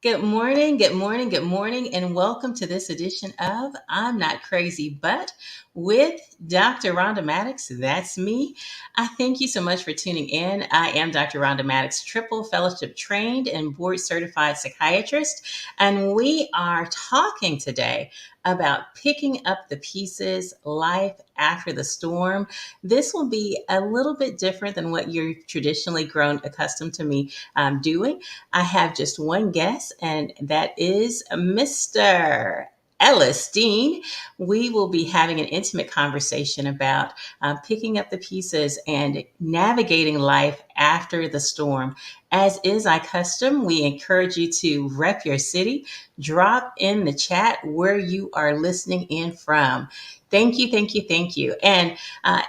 Good morning, good morning, good morning, and welcome to this edition of I'm Not Crazy, but with Dr. Rhonda Mattox. That's me. I thank you so much for tuning in. I am Dr. Rhonda Mattox, triple fellowship trained and board certified psychiatrist, and we are talking today about picking up the pieces, life after the storm. This will be a little bit different than what you've traditionally grown accustomed to me doing. I have just one guest, and that is Mr. Ellis Dean. We will be having an intimate conversation about picking up the pieces and navigating life after the storm. As is our custom, we encourage you to rep your city, drop in the chat where you are listening in from. Thank you, thank you, thank you. And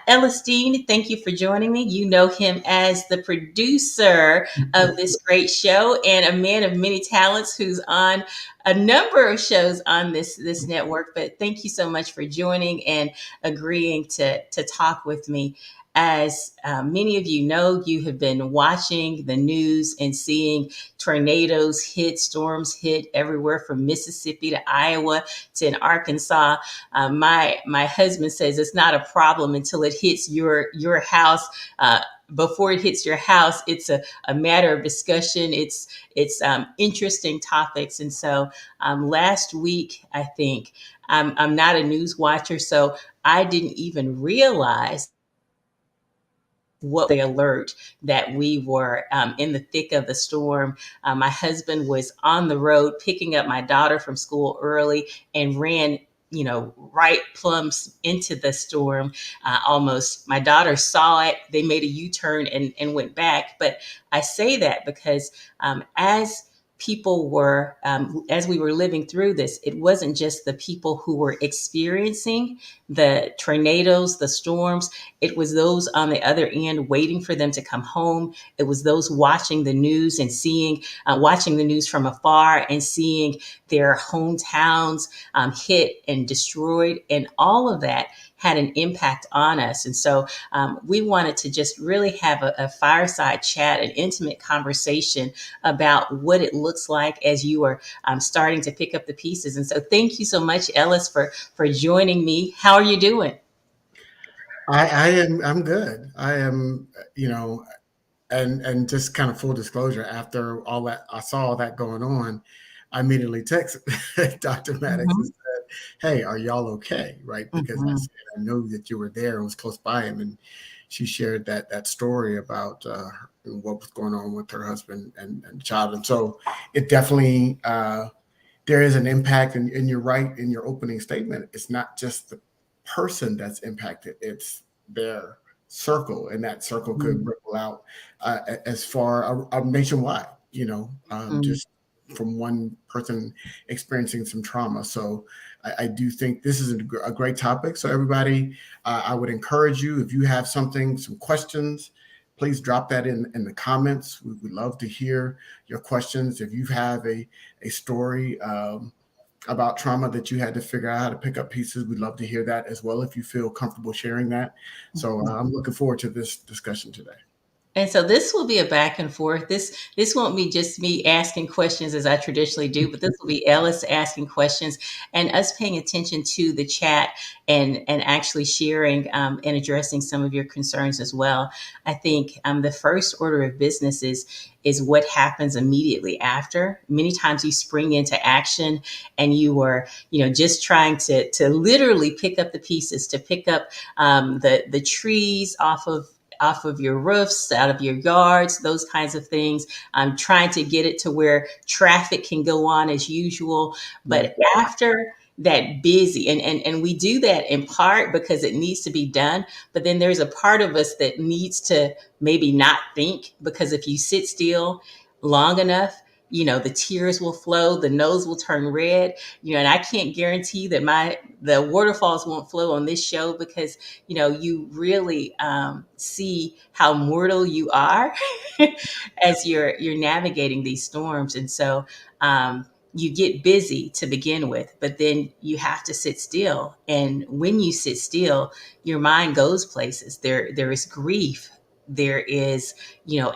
Ellis Dean, thank you for joining me. You know him as the producer of this great show and a man of many talents who's on a number of shows on this network. But thank you so much for joining and agreeing to talk with me. As many of you know, you have been watching the news and seeing tornadoes hit, storms hit everywhere from Mississippi to Iowa to in Arkansas. My husband says it's not a problem until it hits your house. Before it hits your house, it's a matter of discussion. It's interesting topics, and so last week I think I'm not a news watcher, so I didn't even realize what the alert that we were in the thick of the storm. My husband was on the road picking up my daughter from school early and ran, right plumps into the storm. Almost, my daughter saw it. They made a U-turn and went back. But I say that because as people were, as we were living through this, it wasn't just the people who were experiencing the tornadoes, the storms. It was those on the other end waiting for them to come home. It was those watching the news and watching the news from afar and seeing their hometowns hit and destroyed. And all of that had an impact on us. And so we wanted to just really have a fireside chat, an intimate conversation about what it looks like as you are starting to pick up the pieces. And so thank you so much, Ellis, for joining me. How are you doing? I'm good. I am, and just kind of full disclosure, after all that, I saw all that going on, I immediately texted Dr. Maddox and Mhm. said, "Hey, are y'all okay?" Right? Because I Mhm. said, I know that you were there and was close by him. And she shared that story about what was going on with her husband and child. And so it definitely, there is an impact. And you're right in your opening statement. It's not just the person that's impacted, it's their circle, and that circle could Mhm. ripple out as far nationwide, Mhm. just from one person experiencing some trauma. So I do think this is a great topic. So everybody, I would encourage you, if you have some questions, please drop that in the comments. We would love to hear your questions. If you have a story about trauma that you had to figure out how to pick up pieces, we'd love to hear that as well if you feel comfortable sharing that. So Mhm. I'm looking forward to this discussion today. And so this will be a back and forth. This won't be just me asking questions as I traditionally do, but this will be Ellis asking questions and us paying attention to the chat and actually sharing and addressing some of your concerns as well. I think the first order of business is what happens immediately after. Many times you spring into action and you are, just trying to literally pick up the pieces, to pick up the trees off of your roofs, out of your yards, those kinds of things. I'm trying to get it to where traffic can go on as usual. Right. But after that busy, and we do that in part because it needs to be done, but then there's a part of us that needs to maybe not think, because if you sit still long enough, the tears will flow, the nose will turn red, and I can't guarantee that the waterfalls won't flow on this show, because you really see how mortal you are as you're navigating these storms. And so you get busy to begin with, but then you have to sit still. And when you sit still, your mind goes places. There is grief there is,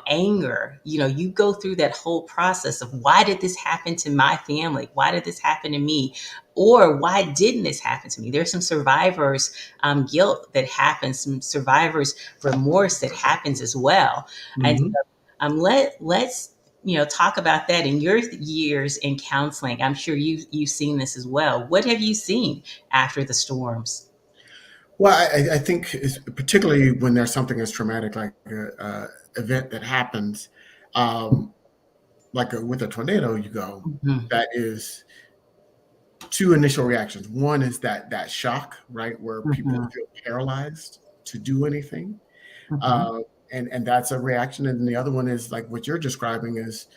anger. You go through that whole process of, why did this happen to my family? Why did this happen to me? Or why didn't this happen to me? There's some survivors guilt that happens, some survivors remorse that happens as well. And Hmm. so, let's talk about that. In your years in counseling, I'm sure you've seen this as well. What have you seen after the storms? Well, I think particularly when there's something as traumatic like a event that happens, um, with a tornado, you go, Hmm. that is two initial reactions. One is that shock, right, where people Hmm. feel paralyzed to do anything, Hmm. uh, and that's a reaction. And then the other one is like what you're describing is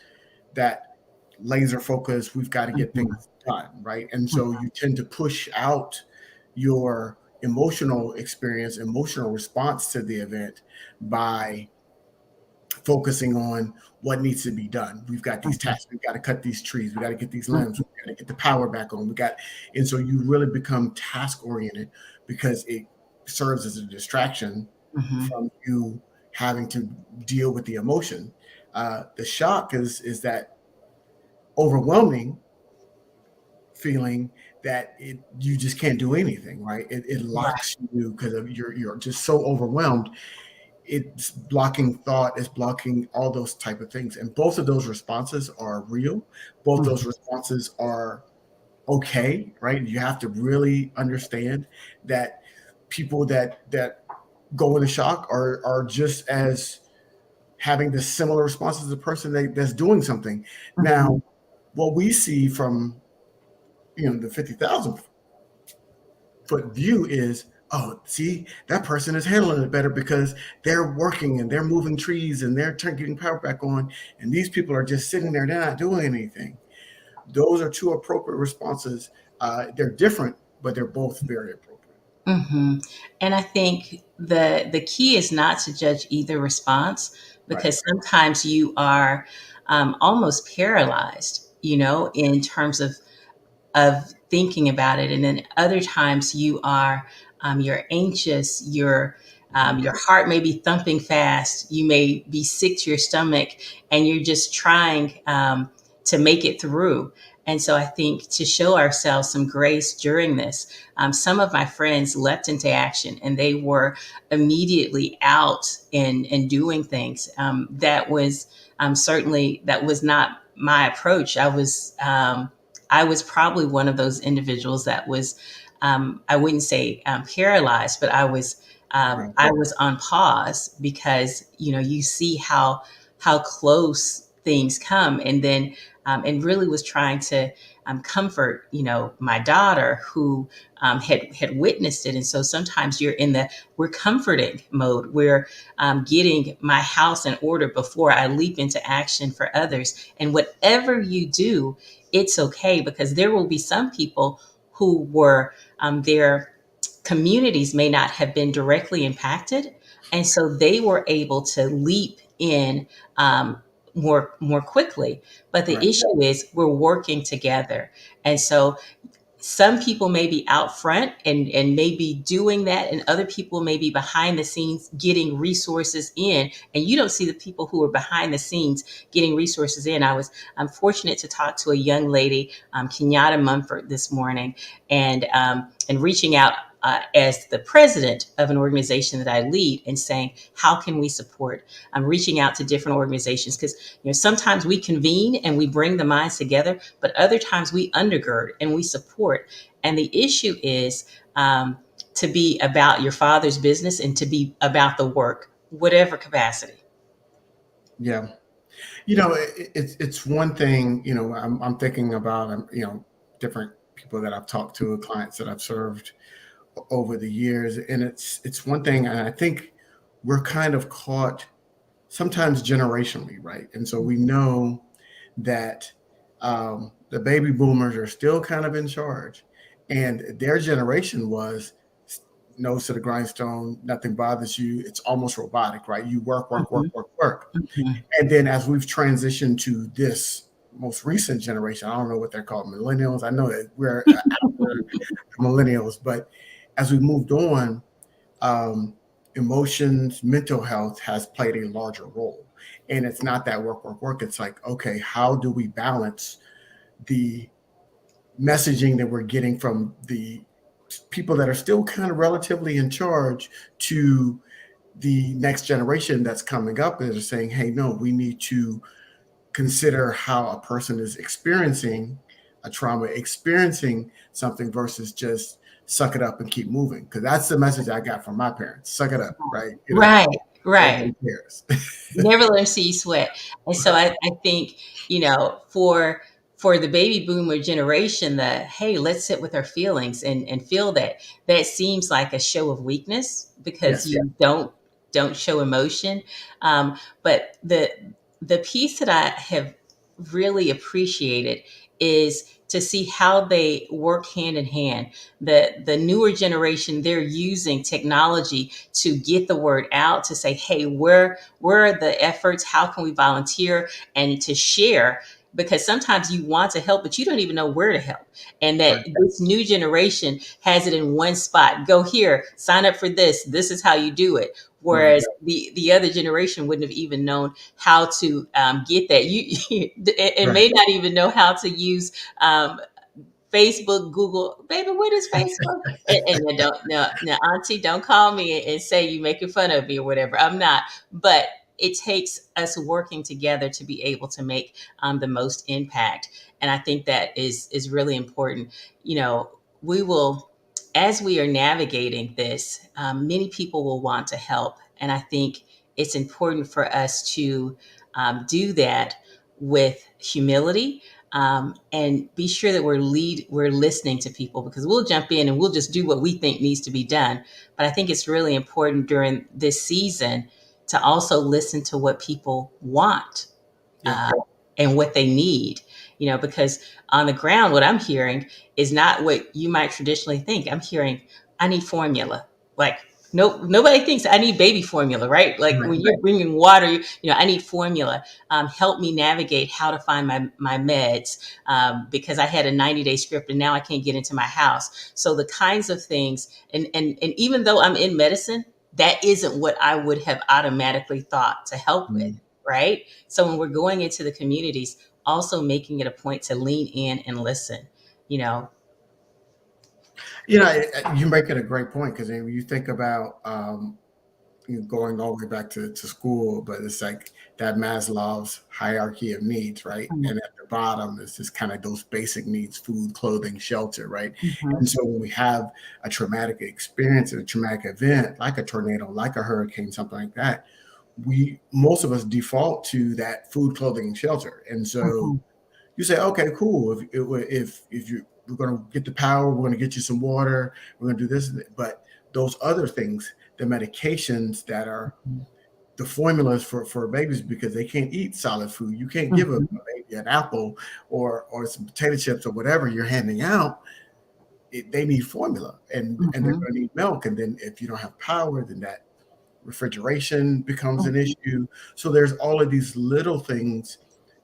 that laser focus. We've got to get Hmm. things done, right? And so you tend to push out your emotional experience, emotional response to the event by focusing on what needs to be done. We've got these Hmm. tasks. We've got to cut these trees. We got to get these limbs. We got to get the power back on. And so you really become task oriented because it serves as a distraction Hmm. from you having to deal with the emotion. The shock is that overwhelming feeling that you just can't do anything, right? It Right. locks you because of you're just so overwhelmed. It's blocking thought, it's blocking all those type of things, and both of those responses are real. Both those Hmm. responses are okay, right? You have to really understand that people that go into shock are just as having the similar response as the person that's doing something. Hmm. Now, what we see from the 50,000 foot view is, oh, see, that person is handling it better because they're working and they're moving trees and they're getting power back on, and these people are just sitting there, they're not doing anything. Those are two appropriate responses. They're different, but they're both very appropriate. Hmm. And I think the key is not to judge either response, Right. because sometimes you are almost paralyzed, in terms of thinking about it, and then other times you're anxious, your heart may be thumping fast, you may be sick to your stomach, and you're just trying to make it through. And so I think to show ourselves some grace during this, some of my friends leapt into action and they were immediately out and doing things. That was certainly, that was not my approach. I was probably one of those individuals that was, I wouldn't say paralyzed, but Right. I was on pause, because you see how close things come, and then and really was trying to comfort my daughter, who had witnessed it. And so sometimes you're in the we're comforting mode. We're getting my house in order before I leap into action for others. And whatever you do, it's okay, because there will be some people who were their communities may not have been directly impacted, and so they were able to leap in more quickly. But the Right. issue is, we're working together, and so some people may be out front and may be doing that, and other people may be behind the scenes getting resources in, and you don't see the people who are behind the scenes getting resources in. I'm fortunate to talk to a young lady, Kenyatta Mumford, this morning, and reaching out as the president of an organization that I lead, and saying, how can we support? I'm reaching out to different organizations, because sometimes we convene and we bring the minds together, but other times we undergird and we support. And the issue is, to be about your father's business and to be about the work, whatever capacity. Yeah. It's one thing. I'm thinking about different people that I've talked to, clients that I've served over the years, and it's one thing, and I think we're kind of caught sometimes generationally, right? And so we know that the baby boomers are still kind of in charge, and their generation was nose to the grindstone, nothing bothers you. It's almost robotic, right? You work, work, work, Mhm, work, work. mhm, And then as we've transitioned to this most recent generation, I don't know what they're called, millennials. I know that we're after millennials, but as we moved on, um, emotions, mental health has played a larger role. And it's not that work, work, work. It's like, okay, how do we balance the messaging that we're getting from the people that are still kind of relatively in charge to the next generation that's coming up, and are saying, hey, no, we need to consider how a person is experiencing a trauma, experiencing something versus just suck it up and keep moving. Because that's the message I got from my parents. Suck it up, right? Right, right. Nobody cares. Never let them see you sweat. And so I think, for the baby boomer generation, that, hey, let's sit with our feelings and feel that seems like a show of weakness because Yes. you don't show emotion. But the piece that I have really appreciated is to see how they work hand in hand. The newer generation, they're using technology to get the word out, to say, hey, where are the efforts? How can we volunteer and to share? Because sometimes you want to help, but you don't even know where to help. And that Right. this new generation has it in one spot. Go here, sign up for this. This is how you do it. Right. Whereas the other generation wouldn't have even known how to get that. And Right. may not even know how to use um, Facebook, Google, baby, what is Facebook? And then don't, no, no, Auntie, don't call me and say you making fun of me or whatever. I'm not. But it takes us working together to be able to make the most impact. And I think that is really important. We will, as we are navigating this, many people will want to help. And I think it's important for us to do that with humility, and be sure that we're listening to people, because we'll jump in and we'll just do what we think needs to be done. But I think it's really important during this season to also listen to what people want, Yeah. uh, and what they need. Because on the ground, what I'm hearing is not what you might traditionally think. I'm hearing, I need formula. Like, no, nobody thinks I need baby formula, right? Like Right. when you're bringing water, I need formula. Help me navigate how to find my meds, because I had a 90-day script and now I can't get into my house. So the kinds of things, and even though I'm in medicine, that isn't what I would have automatically thought to help with, Mm. right? So when we're going into the communities, also making it a point to lean in and listen, you know. You make it a great point because when you think about going all the way back to school, but it's like that Maslow's hierarchy of needs, right? Mhm, And at the bottom is just kind of those basic needs: food, clothing, shelter, right? mhm, And so when we have a traumatic experience, a traumatic event like a tornado, like a hurricane, something like that, we most of us default to that food, clothing, and shelter. And so mhm, you say, okay, cool. If you we're going to get the power, we're going to get you some water, we're going to do this, but those other things, the medications that are the formulas for babies, because they can't eat solid food. You can't give a mhm, baby an apple or some potato chips or whatever you're handing out. They need formula, and they're mhm, going to need milk. And then if you don't have power, then that refrigeration becomes an mhm, issue. So there's all of these little things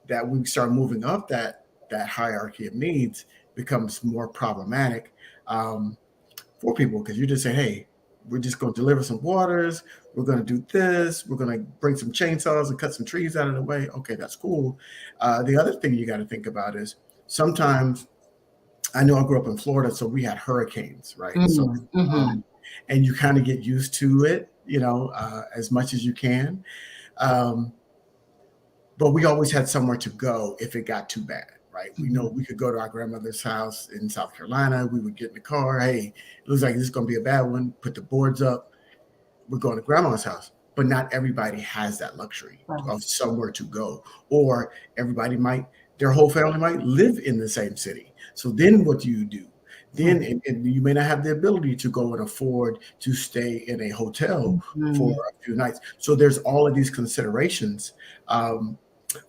that we start moving up that hierarchy of needs becomes more problematic for people, because you just say, hey, we're just going to deliver some waters, we're going to do this, we're going to bring some chainsaws and cut some trees out of the way. Okay, that's cool. The other thing you got to think about is sometimes, I know I grew up in Florida, so we had hurricanes, right? So mhm, mhm, and you kind of get used to it, as much as you can. Um, but we always had somewhere to go if it got too bad, right? We know mhm. we could go to our grandmother's house in South Carolina. We would get in the car. Hey, it looks like this is going to be a bad one. Put the boards up. We're going to grandma's house. But not everybody has that luxury Right. of somewhere to go, or everybody might, their whole family might live in the same city. So then what do you do? Mhm, Then and you may not have the ability to go and afford to stay in a hotel for mhm. a few nights. So there's all of these considerations. Um,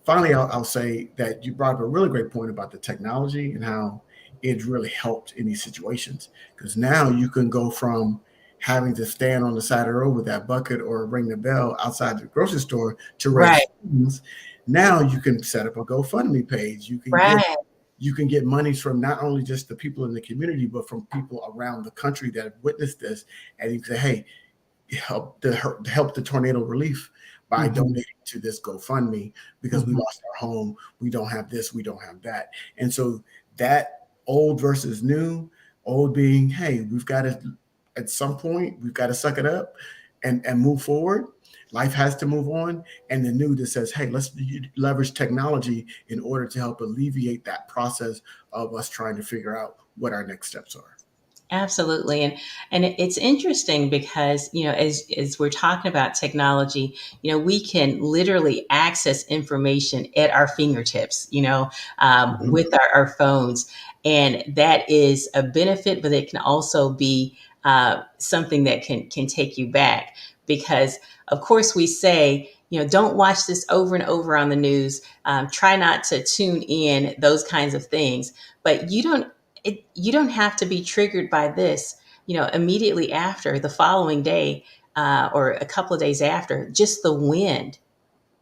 Finally, I'll say that you brought up a really great point about the technology and how it really helped in these situations. Because now you can go from having to stand on the side of the road with that bucket or ring the bell outside the grocery store to Right, raise funds. Now you can set up a GoFundMe page. right. You can get monies from not only just the people in the community, but from people around the country that have witnessed this. And you can say, hey, help the tornado relief by Hmm. donating to this GoFundMe because we Hmm. lost our home, we don't have this, we don't have that. And so that old versus new, old being, hey, we've got to, at some point we've got to suck it up and move forward. Life has to move on. And the new that says, hey, let's leverage technology in order to help alleviate that process of us trying to figure out what our next steps are. Absolutely. And it's interesting because, as we're talking about technology, we can literally access information at our fingertips, Mhm. with our phones. And that is a benefit, but it can also be something that can take you back because, of course, we say, don't watch this over and over on the news. Try not to tune in, those kinds of things. But you don't have to be triggered by this, immediately after the following day, or a couple of days after. Just the wind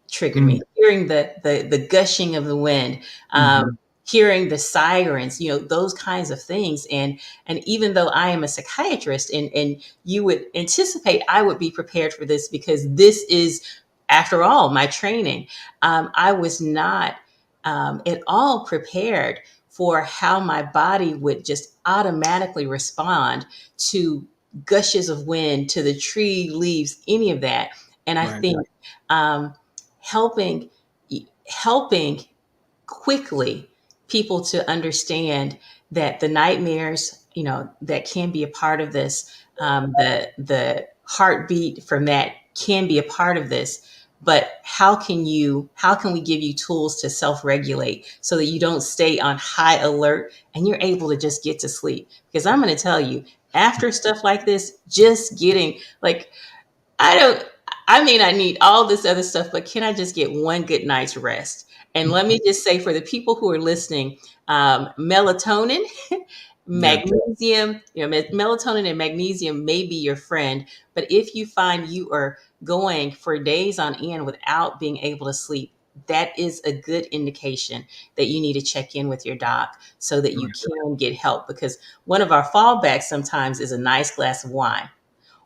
triggered me. Mm. Hearing the gushing of the wind, Mhm. hearing the sirens, those kinds of things. And even though I am a psychiatrist, and you would anticipate I would be prepared for this because this is, after all, my training, I was not at all prepared for how my body would just automatically respond to gushes of wind, to the tree leaves, any of that. And I Right. think um, helping helping quickly people to understand that the nightmares, that can be a part of this, the heartbeat from that can be a part of this. But how can we give you tools to self-regulate so that you don't stay on high alert and you're able to just get to sleep? Because I'm going to tell you, after stuff like this, just getting like, I don't, I mean, I need all this other stuff, but can I just get one good night's rest? And let me just say, for the people who are listening, melatonin, Yeah. magnesium, melatonin and magnesium may be your friend. But if you find you are going for days on end without being able to sleep, that is a good indication that you need to check in with your doc so that you Right. can get help. Because one of our fallbacks sometimes is a nice glass of wine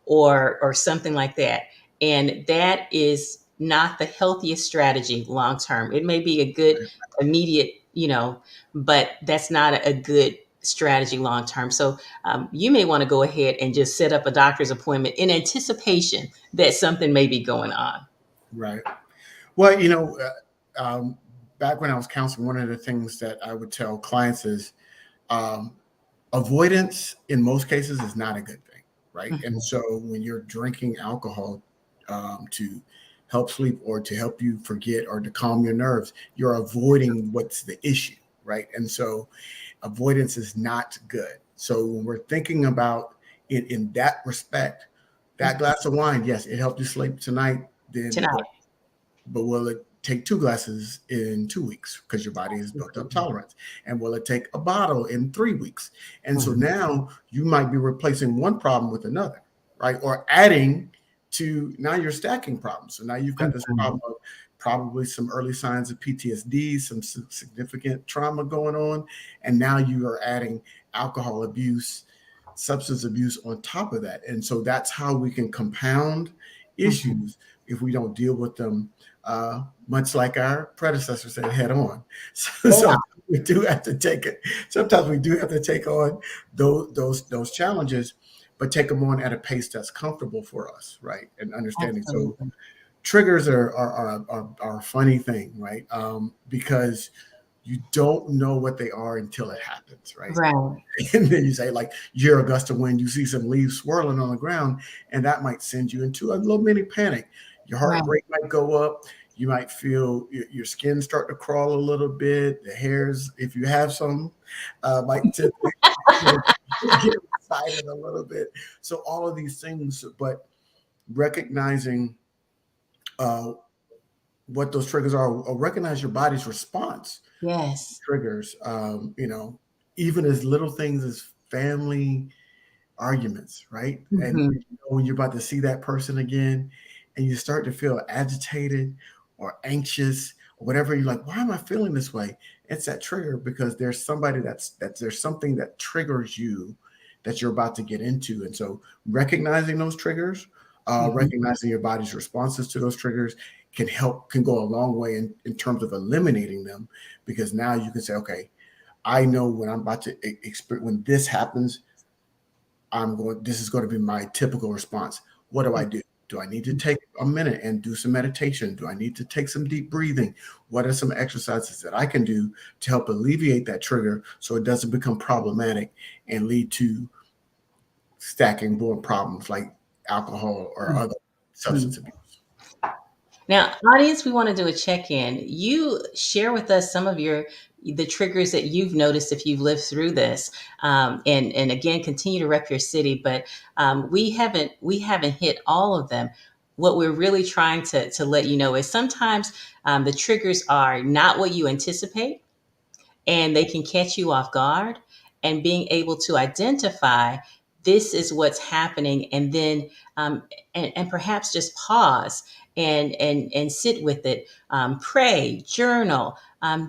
or something like that. And that is not the healthiest strategy long term. It may be a good immediate, but that's not a good strategy long term. So you may want to go ahead and just set up a doctor's appointment in anticipation that something may be going on. Right. Well, back when I was counseling, one of the things that I would tell clients is um, avoidance in most cases is not a good thing, right? And Mhm. so when you're drinking alcohol to help sleep or to help you forget or to calm your nerves, you're avoiding what's the issue, right? And so avoidance is not good. So when we're thinking about it in that respect, that Mhm. glass of wine, yes, it helped you sleep tonight. Then, Tonight. but will it take 2 glasses in 2 weeks because your body has built up Absolutely. tolerance? And will it take a bottle in 3 weeks? And so Mhm. now you might be replacing one problem with another, right? Or adding to, now you're stacking problems. So now you've got this Mhm. problem of probably some early signs of PTSD, some significant trauma going on. And now you are adding alcohol abuse, substance abuse on top of that. And so that's how we can compound Mhm. issues if we don't deal with them, much like our predecessors said, head on. So Yeah. sometimes we do have to take it. Sometimes we do have to take on those challenges, but take them on at a pace that's comfortable for us, right? And understanding. So Absolutely. triggers are a funny thing, right? Because you don't know what they are until it happens, right? Right. And then you say, like, you're a gust of wind, you see some leaves swirling on the ground, and that might send you into a little mini panic. Your heart Right. rate might go up. You might feel your skin start to crawl a little bit. The hairs, if you have some, might tend to get excited a little bit. So all of these things, but recognizing uh, what those triggers are, or recognize your body's response Yes. triggers. Even as little things as family arguments, right? And Mhm. when you're about to see that person again and you start to feel agitated or anxious or whatever, you're like, why am I feeling this way? It's that trigger because there's somebody that's there's something that triggers you that you're about to get into. And so recognizing those triggers, Mhm. Recognizing your body's responses to those triggers can go a long way in terms of eliminating them, because now you can say, okay, I know when I'm about to experience, when this happens, this is going to be my typical response. What do I do? Do I need to take a minute and do some meditation? Do I need to take some deep breathing? What are some exercises that I can do to help alleviate that trigger so it doesn't become problematic and lead to stacking more problems like alcohol or other substance Mhm. abuse? Now, audience, we want to do a check-in. You share with us some of the triggers that you've noticed if you've lived through this, and again, continue to rep your city. But we haven't hit all of them. What we're really trying to let you know is sometimes the triggers are not what you anticipate, and they can catch you off guard. And being able to identify this is what's happening, and then and perhaps just pause and sit with it, pray, journal,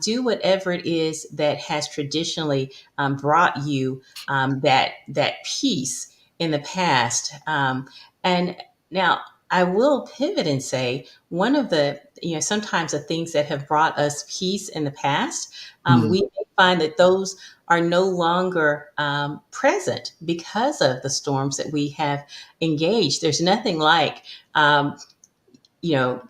do whatever it is that has traditionally brought you that peace in the past. And now I will pivot and say one of the, sometimes the things that have brought us peace in the past, Mm, we may find that those are no longer present because of the storms that we have engaged. There's nothing like, um, you know,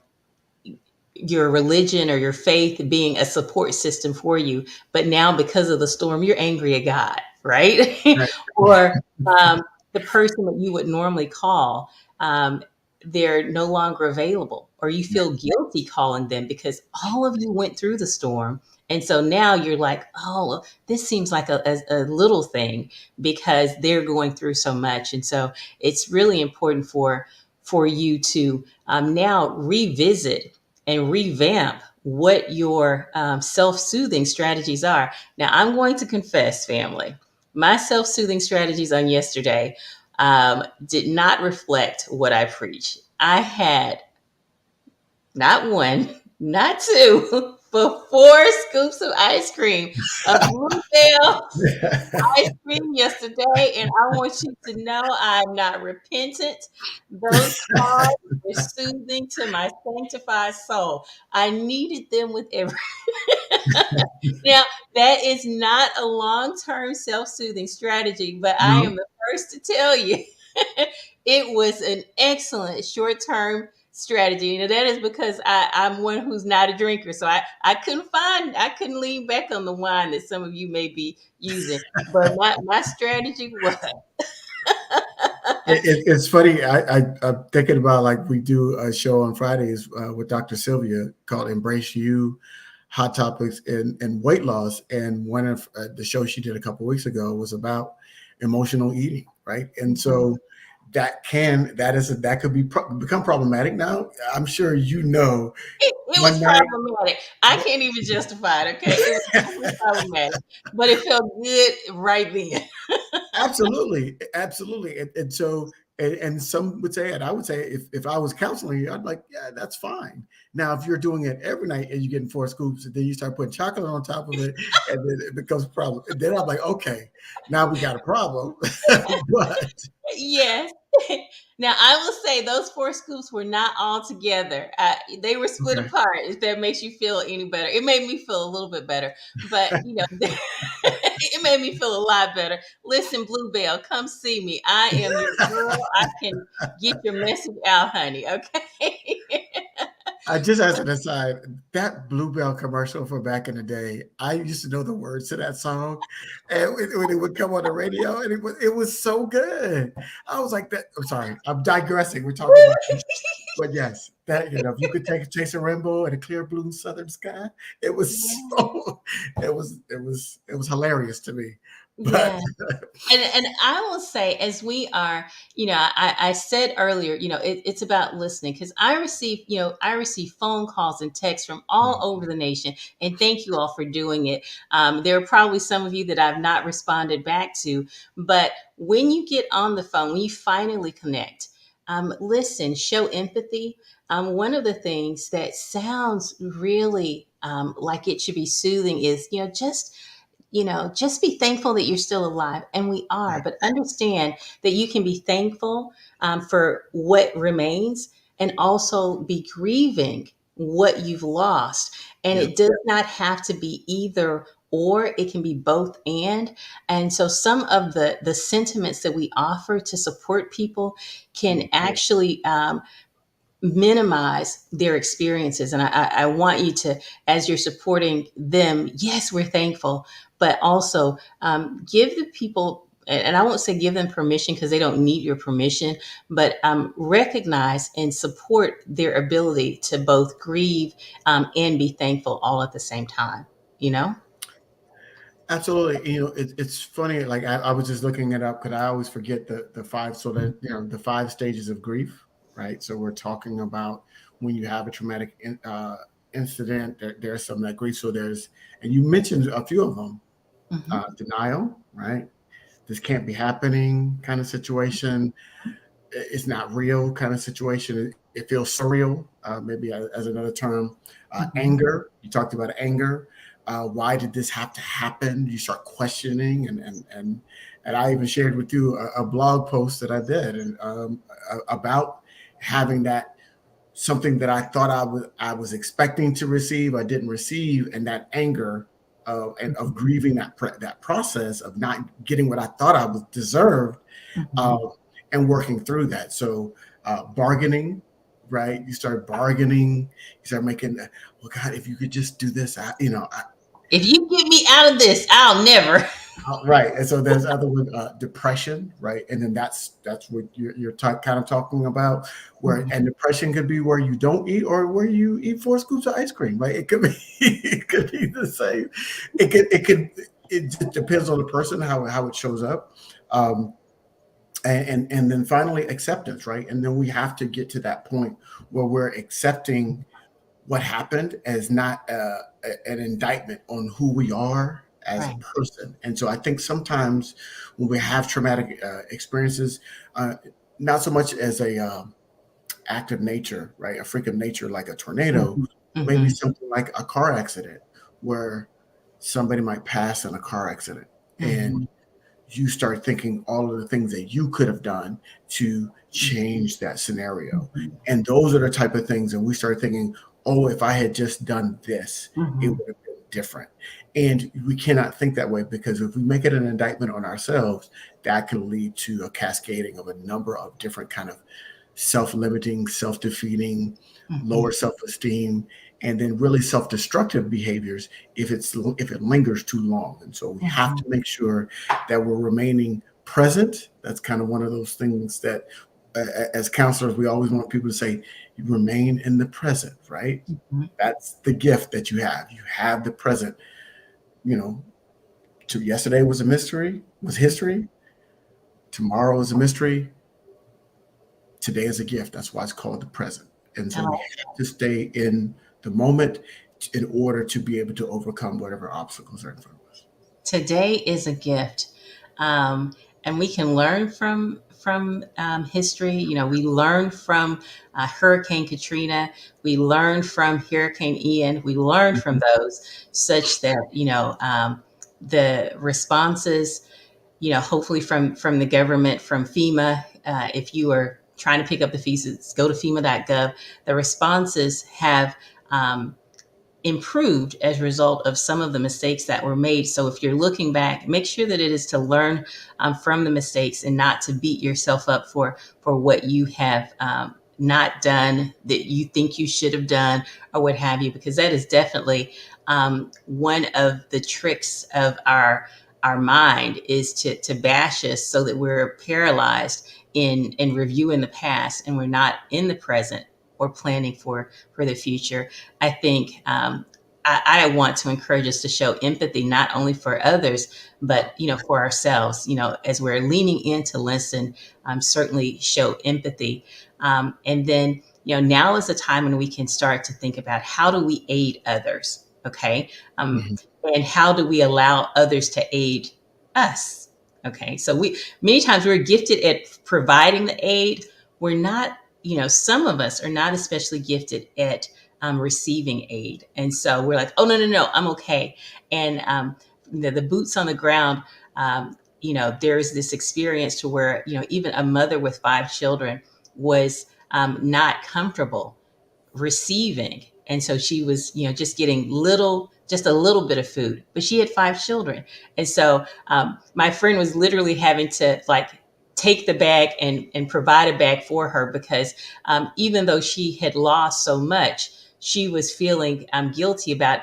your religion or your faith being a support system for you, but now because of the storm, you're angry at God, right? right. Or the person that you would normally call, um, they're no longer available, or you feel guilty calling them because all of you went through the storm. And so now you're like, oh, well, this seems like a little thing because they're going through so much. And so it's really important for you to now revisit and revamp what your self-soothing strategies are. Now, I'm going to confess, family, my self-soothing strategies on yesterday did not reflect what I preach. I had not one, not two, but four scoops of ice cream, a bluebell ice cream yesterday, and I want you to know I'm not repentant. Those carbs were soothing to my sanctified soul. I needed them with every. Now, that is not a long term self soothing strategy, but I am No, the first to tell you it was an excellent short term strategy. And that is because I'm one who's not a drinker. So I couldn't lean back on the wine that some of you may be using. But my strategy was it's funny. I'm thinking about, like, we do a show on Fridays with Dr. Sylvia called "Embrace You: Hot Topics and Weight Loss," and one of the shows she did a couple weeks ago was about emotional eating, right? And so that could become problematic. Now, I'm sure it was one night. problematic. I can't even justify it, okay? It was definitely problematic. But it felt good right then. Absolutely, absolutely, and some would say, and I would say, if I was counseling you, I'd be like, yeah, that's fine. Now, if you're doing it every night and you're getting four scoops, and then you start putting chocolate on top of it, and then it becomes a problem. And then I'm like, okay, now we got a problem. But Yes. Now I will say those four scoops were not all together. They were split okay, apart. If that makes you feel any better, it made me feel a little bit better. But it made me feel a lot better. Listen, Bluebell, come see me. I am your girl. I can get your message out, honey. Okay. I just, as an aside, that Bluebell commercial from back in the day, I used to know the words to that song, and when it would come on the radio, and it was so good. I was like, that. I'm sorry, I'm digressing. We're talking about, but yes, that, if you could take a chase a rainbow and a clear blue southern sky, it was Yeah. so, it was hilarious to me. But Yeah. And I will say, as we are, I said earlier, it's about listening because I receive phone calls and texts from all over the nation, and thank you all for doing it. There are probably some of you that I've not responded back to, but when you get on the phone, when you finally connect, listen, show empathy. One of the things that sounds really like it should be soothing is, just just be thankful that you're still alive. And we are, Right. but understand that you can be thankful for what remains and also be grieving what you've lost. And Yeah. it does not have to be either or, it can be both and so some of the sentiments that we offer to support people can actually minimize their experiences. And I want you to, as you're supporting them, yes, we're thankful, but also give the people, and I won't say give them permission because they don't need your permission, but recognize and support their ability to both grieve and be thankful all at the same time, you know? Absolutely. It's funny. Like I was just looking it up because I always forget the five. So that the five stages of grief, right? So we're talking about when you have a traumatic incident. There's some that grief. So there's, and you mentioned a few of them. Hmm. Denial, right? This can't be happening kind of situation. It's not real kind of situation. It feels surreal, maybe as another term. Hmm. Anger, you talked about anger. Why did this have to happen? You start questioning, and I even shared with you a blog post that I did and about having that something that I thought I was expecting to receive, I didn't receive, and that anger and of grieving that process of not getting what I thought I was deserved, Hmm. um, and working through that. So bargaining, right? You start bargaining. You start making, well, God, if you could just do this, If you get me out of this, I'll never. right. And so there's other with depression, right? And then that's what you're kind of talking about. Where and depression could be where you don't eat or where you eat 4 scoops of ice cream, right? It could be it could be the same. It just depends on the person how it shows up. Um, and then finally acceptance, right? And then we have to get to that point where we're accepting what happened as not an indictment on who we are as a Right. person. And so I think sometimes when we have traumatic experiences, uh, not so much as a act of nature, right, a freak of nature like a tornado, Hmm. maybe Hmm. something like a car accident where somebody might pass in a car accident, Hmm. and you start thinking all of the things that you could have done to change that scenario. And those are the type of things. And we start thinking, oh, if I had just done this, it Hmm. would have been different. And we cannot think that way because if we make it an indictment on ourselves, that can lead to a cascading of a number of different kind of self-limiting, self-defeating, Hmm. lower self-esteem, and then really self-destructive behaviors if it lingers too long. And so we have to Hmm. make sure that we're remaining present. That's kind of one of those things that as counselors we always want people to say, you remain in the present, right? Hmm. That's the gift that you have the present. you know to yesterday was history. Tomorrow is a mystery. Today is a gift. That's why it's called the present. And so we have to stay in the moment in order to be able to overcome whatever obstacles are in front of us. Today is a gift, and we can learn from history. We learn from Hurricane Katrina. We learned from Hurricane Ian. We learned from those, such that the responses, hopefully from the government, from FEMA. If you are trying to pick up the fees, go to FEMA.gov. The responses have improved as a result of some of the mistakes that were made. So if you're looking back, make sure that it is to learn from the mistakes and not to beat yourself up for what you have not done that you think you should have done or what have you, because that is definitely one of the tricks of our mind is to bash us so that we're paralyzed in reviewing the past and we're not in the present or planning for the future. I think I want to encourage us to show empathy not only for others, but for ourselves. As we're leaning in to listen, certainly show empathy, and then now is the time when we can start to think about how do we aid others. Okay, Mhm. and how do we allow others to aid us? Okay, so we many times we're gifted at providing the aid. We're not, some of us are not especially gifted at receiving aid. And so we're like, oh, no, no, no, I'm okay. And the boots on the ground. There's this experience to where even a mother with 5 children was not comfortable receiving. And so she was, just getting just a little bit of food, but she had 5 children. And so my friend was literally having to like take the bag and provide a bag for her because even though she had lost so much, she was feeling guilty about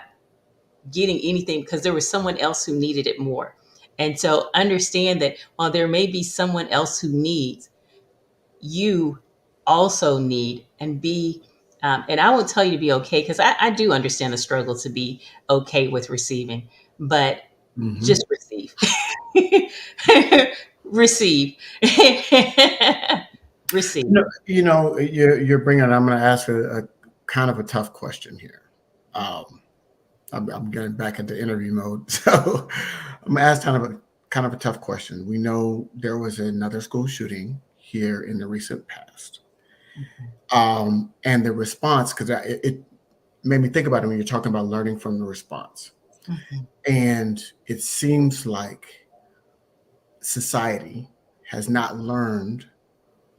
getting anything because there was someone else who needed it more. And so understand that while there may be someone else who needs, you also need and be and I won't tell you to be okay because I do understand the struggle to be okay with receiving, but Hmm. just receive. Receive. Receive. You're bringing. I'm going to ask a kind of a tough question here. Um, I'm getting back into interview mode, so I'm going to ask kind of a tough question. We know there was another school shooting here in the recent past, and the response because it made me think about it when you're talking about learning from the response, Mhm, and it seems like society has not learned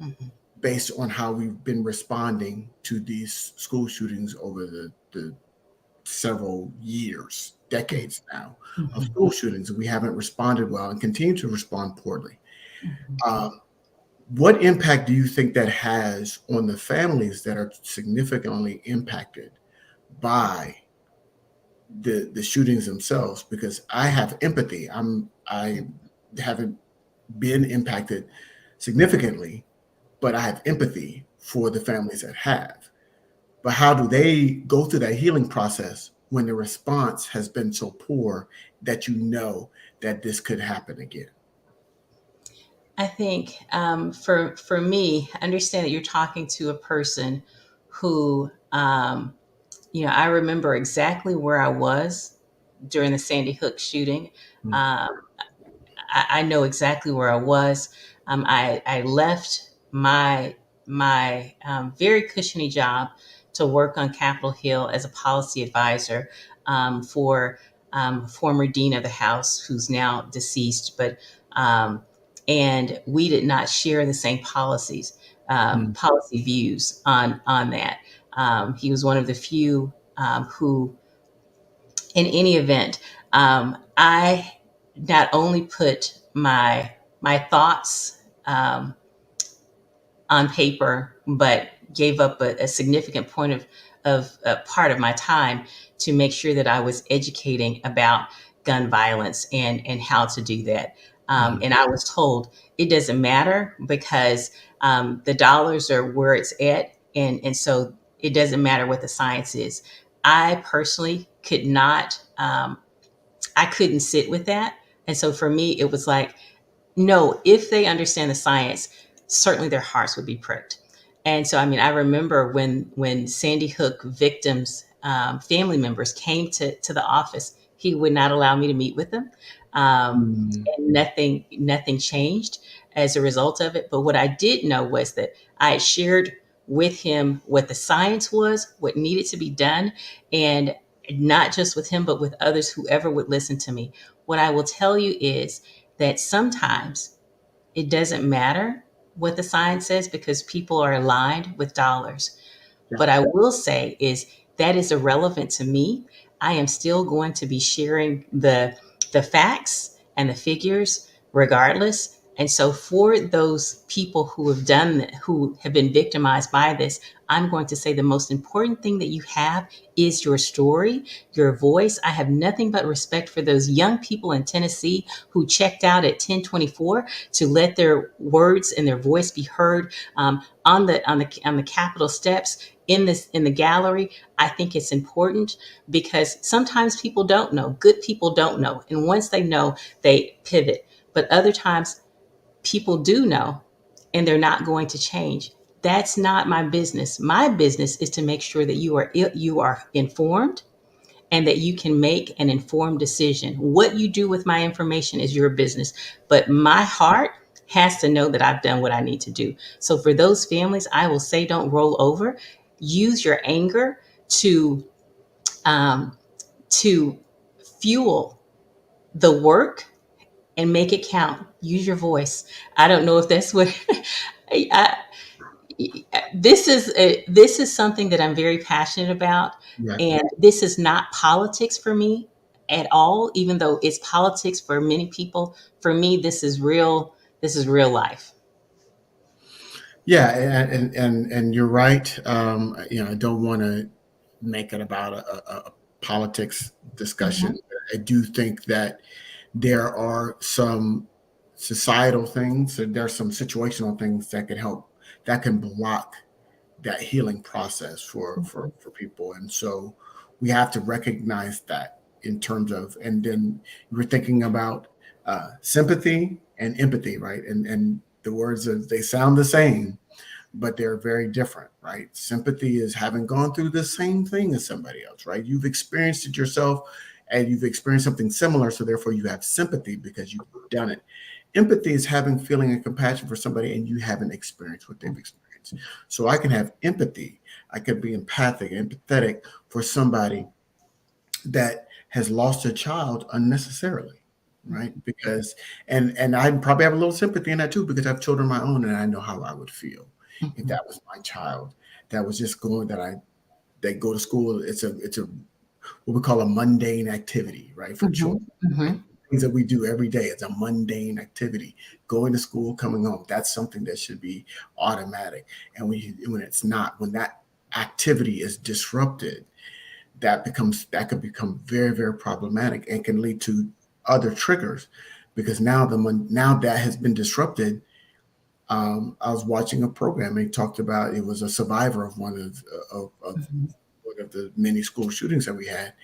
mhm, based on how we've been responding to these school shootings over the several years, mhm, decades now of mhm, school shootings. We haven't responded well and continue to respond poorly. mhm. Um, what impact do you think that has on the families that are significantly impacted by the shootings themselves? Because I have empathy. I haven't been impacted significantly, but I have empathy for the families that have. But how do they go through that healing process when the response has been so poor that you know that this could happen again? I think for me, understand that you're talking to a person who I remember exactly where I was during the Sandy Hook shooting. Mm. Um, I know exactly where I was. I left my very cushiony job to work on Capitol Hill as a policy advisor for former dean of the House, who's now deceased, but and we did not share the same Mm. policy views on that. He was one of the few who in any event, I not only put my thoughts on paper, but gave up a significant point of a part of my time to make sure that I was educating about gun violence and how to do that. Mhm. And I was told it doesn't matter because the dollars are where it's at, and so it doesn't matter what the science is. I personally could not. I couldn't sit with that, and so for me, it was like no, if they understand the science, certainly their hearts would be pricked. And so, I mean, I remember when Sandy Hook victims' family members came to the office, he would not allow me to meet with them, Mm. and nothing changed as a result of it. But what I did know was that I had shared with him what the science was, what needed to be done, and not just with him, but with others, whoever would listen to me. What I will tell you is that sometimes it doesn't matter what the sign says because people are aligned with dollars. Yeah. But I will say is that is irrelevant to me. I am still going to be sharing the facts and the figures regardless. And so for those people who have been victimized by this, I'm going to say the most important thing that you have is your story, your voice. I have nothing but respect for those young people in Tennessee who checked out at 1024 to let their words and their voice be heard on the Capitol steps in the gallery. I think it's important because sometimes people don't know. Good people don't know, and once they know, they pivot. But other times, people do know, and they're not going to change. That's not my business. My business is to make sure that you are informed and that you can make an informed decision. What you do with my information is your business, but my heart has to know that I've done what I need to do. So for those families, I will say don't roll over. Use your anger to um, to fuel the work and make it count. Use your voice. I don't know if that's what I, this is something that I'm very passionate about, Yeah. and this is not politics for me at all. Even though it's politics for many people, for me this is real. This is real life. Yeah, and you're right. I don't want to make it about a politics Mhm. discussion. I do think that there are some societal things, and there are some situational things that can help, that can block that healing process for people. And so we have to recognize that in terms of, and then we're thinking about sympathy and empathy, right? And the words they sound the same, but they're very different, right? Sympathy is having gone through the same thing as somebody else, right? You've experienced it yourself and you've experienced something similar, so therefore you have sympathy because you've done it. Empathy is having feeling and compassion for somebody and you haven't experienced what they've experienced. So I can have empathy. I can be empathic, empathetic for somebody that has lost a child unnecessarily, right? Because and I probably have a little sympathy in that too because I have children of my own and I know how I would feel if Mhm. that was my child that was just going that I they go to school. It's a what we call a mundane activity, right, for Mhm. children. Right? Mhm. Things that we do every day. It's a mundane activity. Going to school, coming home. That's something that should be automatic. And when it's not, when that activity is disrupted, that could become very very problematic and can lead to other triggers because now that has been disrupted. I was watching a program and he talked about it was a survivor of of Mhm. one of the many school shootings that we had,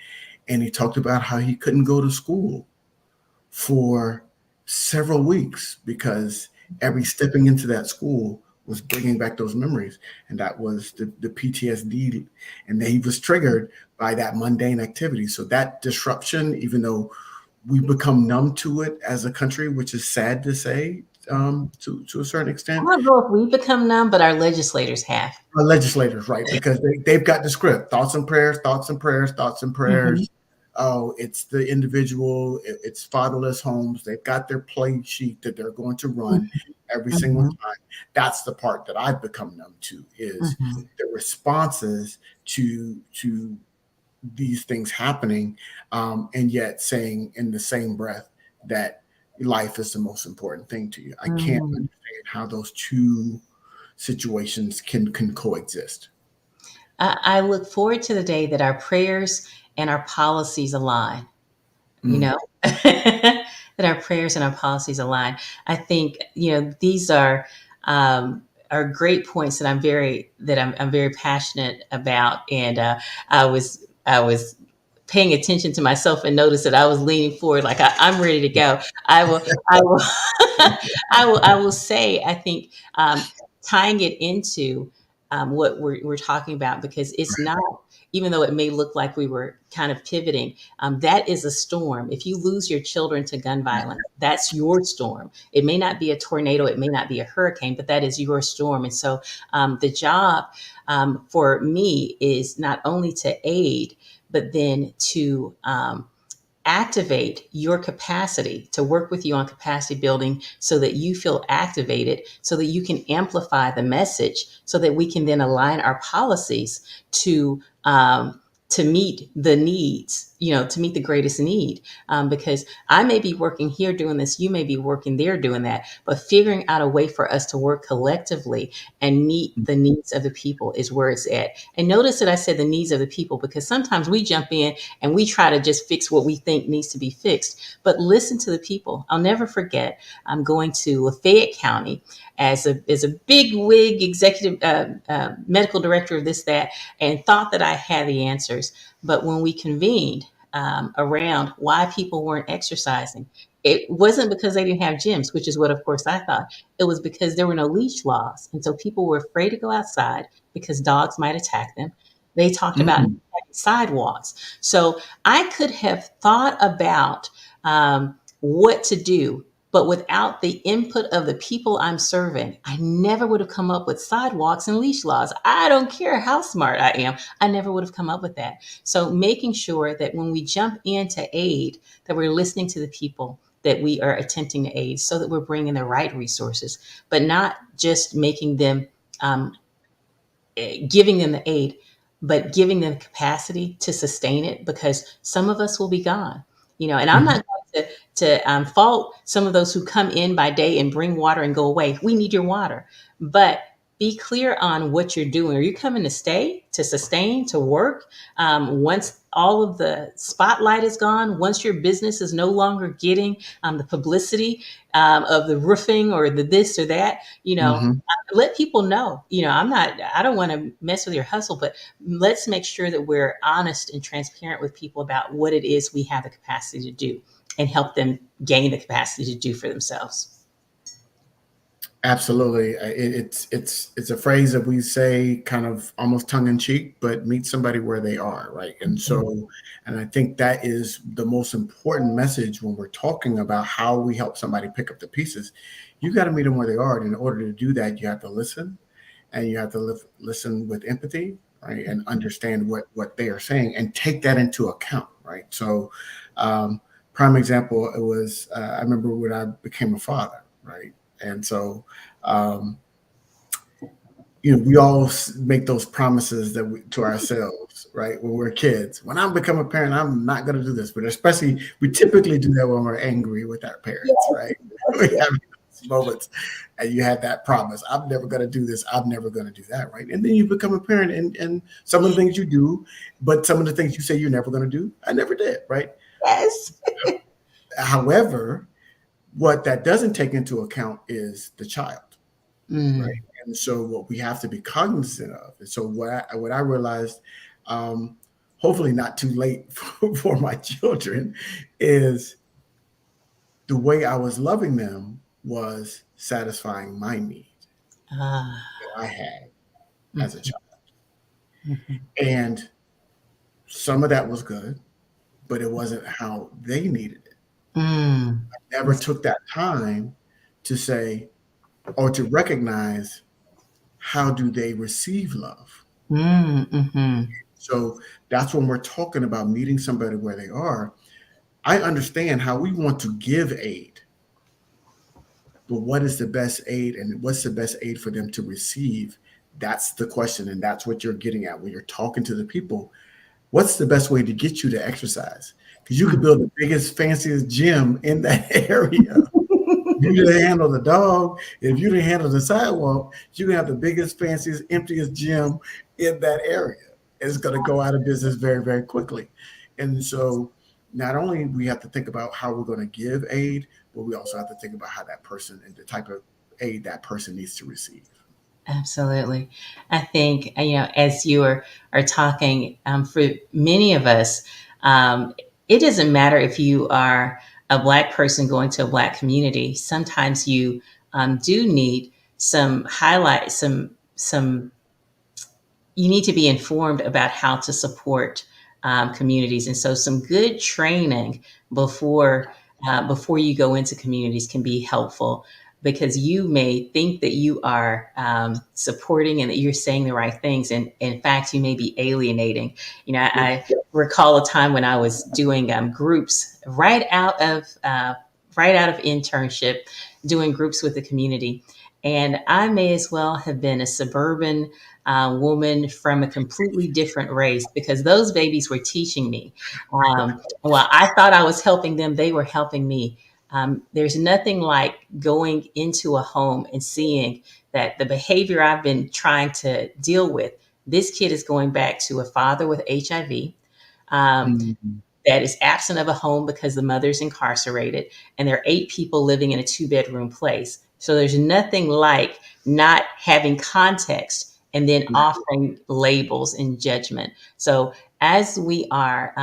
and he talked about how he couldn't go to school for several weeks because every stepping into that school was bringing back those memories, and that was the PTSD, and that he was triggered by that mundane activity. So that disruption, even though we become numb to it as a country, which is sad to say, to a certain I extent, don't know if we become numb, but our legislators have. our legislators, right? Because they've got the script: thoughts and prayers, thoughts and prayers, thoughts and Mhm. prayers. Oh, it's the individual, it's fatherless homes. They've got their play sheet that they're going to run every single Mhm. time. That's the part that I've become numb to, is Mhm. the responses to these things happening, and yet saying in the same breath that life is the most important thing to you. I can't Mhm. understand how those two situations can coexist. I look forward to the day that our prayers and our policies align. You Mm, know, that our prayers and our policies align. I think these are great points that I'm very passionate about, and I was paying attention to myself and noticed that I was leaning forward like I'm ready to go. I will I will say I think tying it into what we're talking about, because it's not, even though it may look like we were kind of pivoting, that is a storm. If you lose your children to gun violence, that's your storm. It may not be a tornado, it may not be a hurricane, but that is your storm. And so the job for me is not only to aid, but then to activate your capacity, to work with you on capacity building so that you feel activated, so that you can amplify the message, so that we can then align our policies to meet the needs, to meet the greatest need. Because I may be working here doing this, you may be working there doing that, but figuring out a way for us to work collectively and meet the needs of the people is where it's at. And notice that I said the needs of the people, because sometimes we jump in and we try to just fix what we think needs to be fixed. But listen to the people. I'll never forget, I'm going to Lafayette County as a big wig executive medical director of this, that, and thought that I had the answers. But when we convened around why people weren't exercising, it wasn't because they didn't have gyms, which is what, of course, I thought. It was because there were no leash laws. And so people were afraid to go outside because dogs might attack them. They talked about mm, sidewalks. So I could have thought about what to do But without the input of the people I'm serving, I never would have come up with sidewalks and leash laws. I don't care how smart I am. I never would have come up with that. So making sure that when we jump into aid, that we're listening to the people that we are attempting to aid so that we're bringing the right resources, but not just making them um, giving them the aid, but giving them capacity to sustain it because some of us will be gone. And I'm Mhm. not going to fault some of those who come in by day and bring water and go away. We need your water, but be clear on what you're doing. Are you coming to stay, to sustain, to work? Once all of the spotlight is gone, once your business is no longer getting the publicity of the roofing or the this or that, Mhm. let people know, I don't want to mess with your hustle, but let's make sure that we're honest and transparent with people about what it is we have the capacity to do and help them gain the capacity to do for themselves. Absolutely. It's a phrase that we say kind of almost tongue in cheek, but meet somebody where they are, right? And I think that is the most important message when we're talking about how we help somebody pick up the pieces. You got to meet them where they are. And in order to do that, you have to listen, and you have to listen with empathy, right? And understand what they are saying and take that into account, right? So, um, prime example, it was I remember when I became a father, right? And so, um, we all make those promises to ourselves, right? When we're kids. When I become a parent, I'm not going to do this. But especially, we typically do that when we're angry with our parents, Yes, right? We yes, yes. have those moments, and you have that promise. I'm never going to do this. I'm never going to do that, right? And then you become a parent, and some of the things you do, but some of the things you say you're never going to do, I never did, right? Yes. However, what that doesn't take into account is the child, right? Mm. And so what we have to be cognizant of, and so what I realized, um, hopefully not too late for my children, is the way I was loving them was satisfying my need Ah. that I had as a Mhm, child. mhm. And some of that was good, but it wasn't how they needed it. Mm. Never took that time to say or to recognize how do they receive love. Mm, mhm. So that's when we're talking about meeting somebody where they are. I understand how we want to give aid, but what is the best aid and what's the best aid for them to receive? That's the question. And that's what you're getting at when you're talking to the people. What's the best way to get you to exercise? Because you could build the biggest, fanciest gym in that area. You didn't handle the dog. If you didn't handle the sidewalk, you can have the biggest, fanciest, emptiest gym in that area. It's going to go out of business very, very quickly. And so, not only we have to think about how we're going to give aid, but we also have to think about how that person and the type of aid that person needs to receive. Absolutely. I think, as you are talking, for many of us, it doesn't matter if you are a Black person going to a Black community. Sometimes you do need some highlight, some you need to be informed about how to support communities, and so some good training before before you go into communities can be helpful because you may think that you are supporting and that you're saying the right things, and in fact, you may be alienating. I recall a time when I was doing groups right out of internship, doing groups with the community, and I may as well have been a suburban woman from a completely different race because those babies were teaching me. And while I thought I was helping them, they were helping me. There's nothing like going into a home and seeing that the behavior I've been trying to deal with, this kid is going back to a father with HIV. Um, Mhm. that is absent of a home because the mother's incarcerated, and there are 8 people living in a 2 bedroom place. So there's nothing like not having context and then offering labels and judgment. So as we are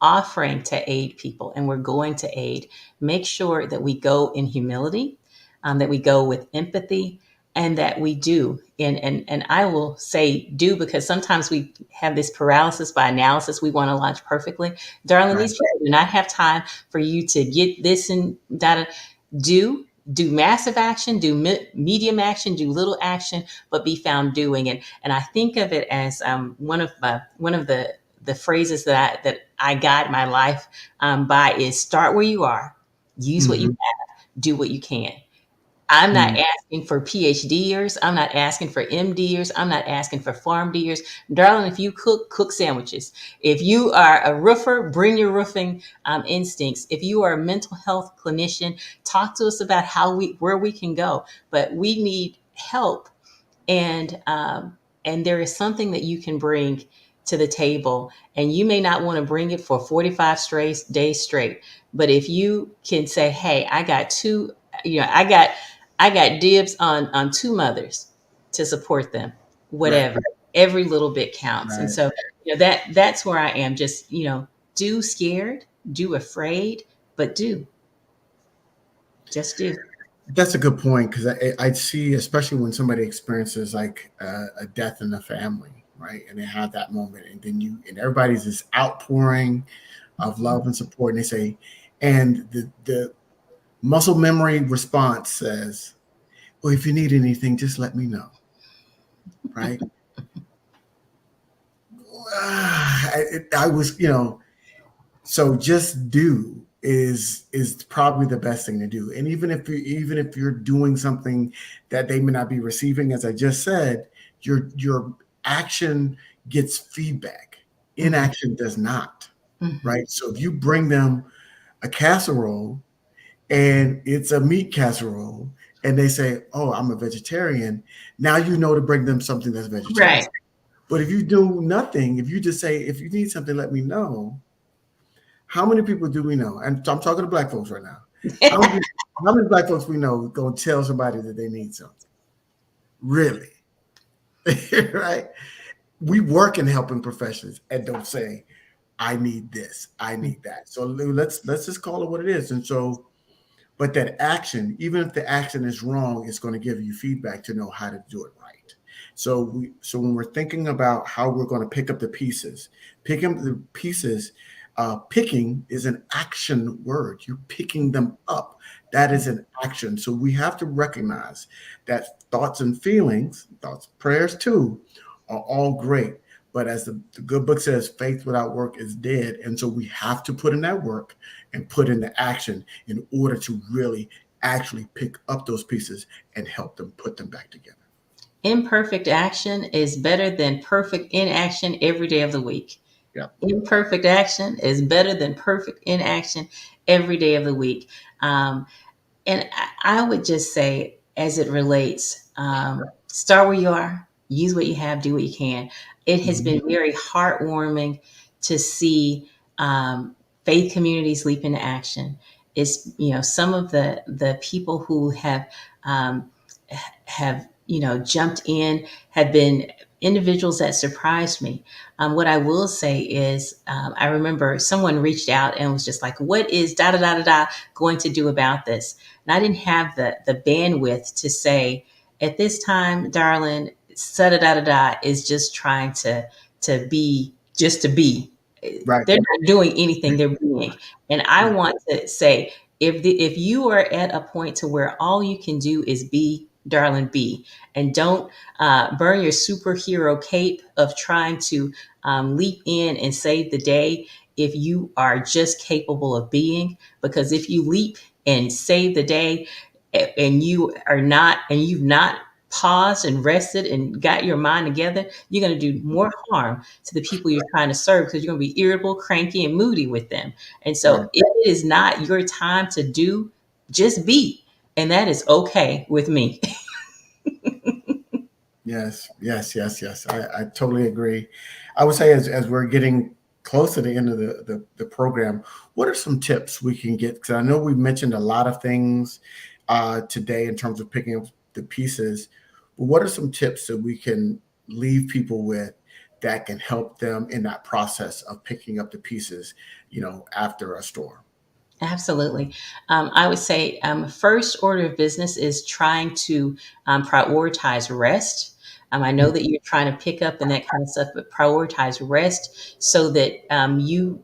offering to aid people and we're going to aid, make sure that we go in humility, that we go with empathy, and that we do. And I will say do because sometimes we have this paralysis by analysis. We want to launch perfectly. Darling, Right. these people do not have time for you to get this and that. Do massive action, do medium action, do little action, but be found doing it. And I think of it as one of the phrases that I guide my life by is start where you are, use what you Hmm. have, do what you can. I'm not Hmm. asking for PhDers. I'm not asking for MDers. I'm not asking for PharmDers. Darling, if you cook, cook sandwiches. If you are a roofer, bring your roofing instincts. If you are a mental health clinician, talk to us about where we can go. But we need help, and there is something that you can bring to the table, and you may not want to bring it for 45 straight days straight, but if you can say, hey, I got two, I got dibs on two mothers to support them, Right. whatever, every little bit counts. And Right. so that's where I am. Just do scared, do afraid, but do, just do. That's a good point because I see, especially when somebody experiences like a death in the family, right, and they have that moment, and then everybody's this outpouring of love and support, and they say, and the muscle memory response says, "Well, if you need anything, just let me know." Right? I was, so just do is probably the best thing to do. And even if you're doing something that they may not be receiving, as I just said, your action gets feedback. Hmm. Inaction does not, Hmm. right? So if you bring them a casserole and it's a meat casserole and they say, "Oh, I'm a vegetarian," now you know to bring them something that's vegetarian. Right. But if you do nothing, if you just say, "If you need something, let me know," how many people do we know? And I'm talking to black folks right now. How many, how many black folks we know going to tell somebody that they need something? Really? Right? We work in helping professions and don't say, "I need this, I need that." So let's just call it what it is. And so, but that action, even if the action is wrong, it's going to give you feedback to know how to do it right. So when we're thinking about how we're going to pick up the pieces, picking up the pieces, picking is an action word. You're picking them up. That is an action. So we have to recognize that thoughts and feelings, thoughts, prayers too, are all great. But as the good book says, faith without work is dead. And so we have to put in that work and put in the action in order to really actually pick up those pieces and help them put them back together. Imperfect action is better than perfect inaction every day of the week. Yeah. Imperfect action is better than perfect inaction every day of the week. And I would just say, as it relates, start where you are, use what you have, do what you can. It has Mhm. been very heartwarming to see faith communities leap into action. It's some of the people who um, have jumped in have been individuals that surprised me. What I will say is, I remember someone reached out and was just like, "What is da da da da da going to do about this?" And I didn't have the bandwidth to say, "At this time, darling, da da da da da is just trying to be just to be." Right. They're not doing anything; they're being. And I Right. want to say, if you are at a point to where all you can do is be, darling, be, and don't burn your superhero cape of trying to leap in and save the day. If you are just capable of being, because if you leap and save the day, and you've not paused and rested and got your mind together, you're going to do more harm to the people you're trying to serve, because you're going to be irritable, cranky, and moody with them. And Right. so if it is not your time to do, just be. And that is okay with me. Yes. Yes. Yes. Yes. I totally agree. I would say as we're getting close to the end of the program, what are some tips we can get? Because I know we've mentioned a lot of things today in terms of picking up the pieces. But what are some tips that we can leave people with that can help them in that process of picking up the pieces, after a storm? Absolutely. I would say first order of business is trying to prioritize rest. I know that you're trying to pick up and that kind of stuff, but prioritize rest so that you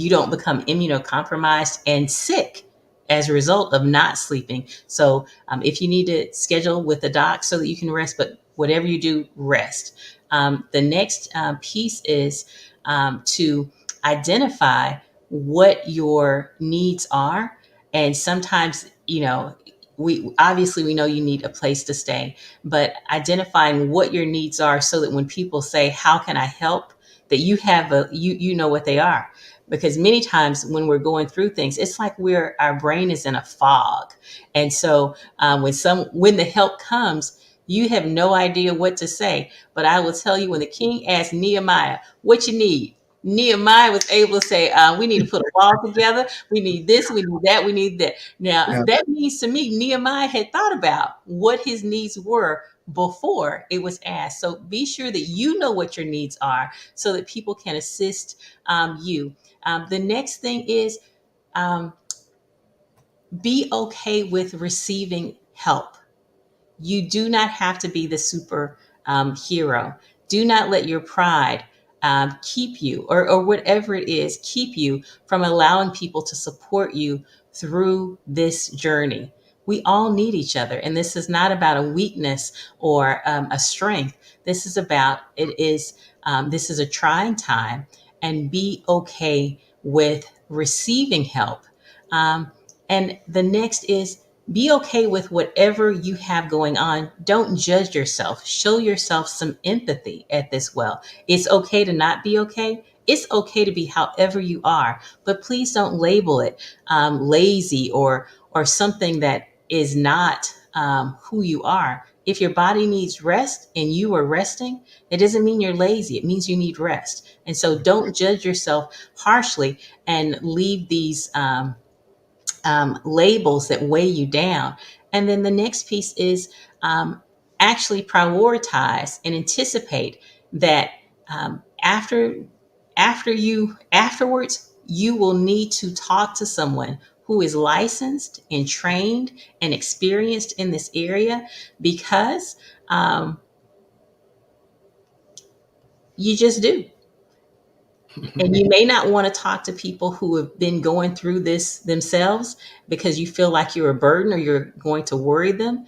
don't become immunocompromised and sick. as a result of not sleeping. So if you need to schedule with the doc so that you can rest, but whatever you do, rest. The next piece is to identify what your needs are. And sometimes, we know you need a place to stay, but identifying what your needs are so that when people say, how can I help? That you know what they are. Because many times when we're going through things, it's like our brain is in a fog. And so when the help comes, you have no idea what to say. But I will tell you, when the king asked Nehemiah, what you need? Nehemiah was able to say, we need to put a wall together. We need this, we need that, we need that. Now, Yeah. that means to me, Nehemiah had thought about what his needs were before it was asked. So be sure that you know what your needs are so that people can assist you. The next thing is um, be okay with receiving help. You do not have to be the super hero. Do not let your pride keep you, or whatever it is, keep you from allowing people to support you through this journey. We all need each other. And this is not about a weakness or a strength. This is a trying time, and be okay with receiving help. And the next is be okay with whatever you have going on. Don't judge yourself. Show yourself some empathy at this well. It's okay to not be okay. It's okay to be however you are, but please don't label it lazy or something that is not who you are. If your body needs rest and you are resting, it doesn't mean you're lazy. It means you need rest. And so don't judge yourself harshly and leave these labels that weigh you down. And then the next piece is actually prioritize and anticipate that afterwards you will need to talk to someone who is licensed and trained and experienced in this area, because um, you just do. And you may not want to talk to people who have been going through this themselves because you feel like you're a burden or you're going to worry them.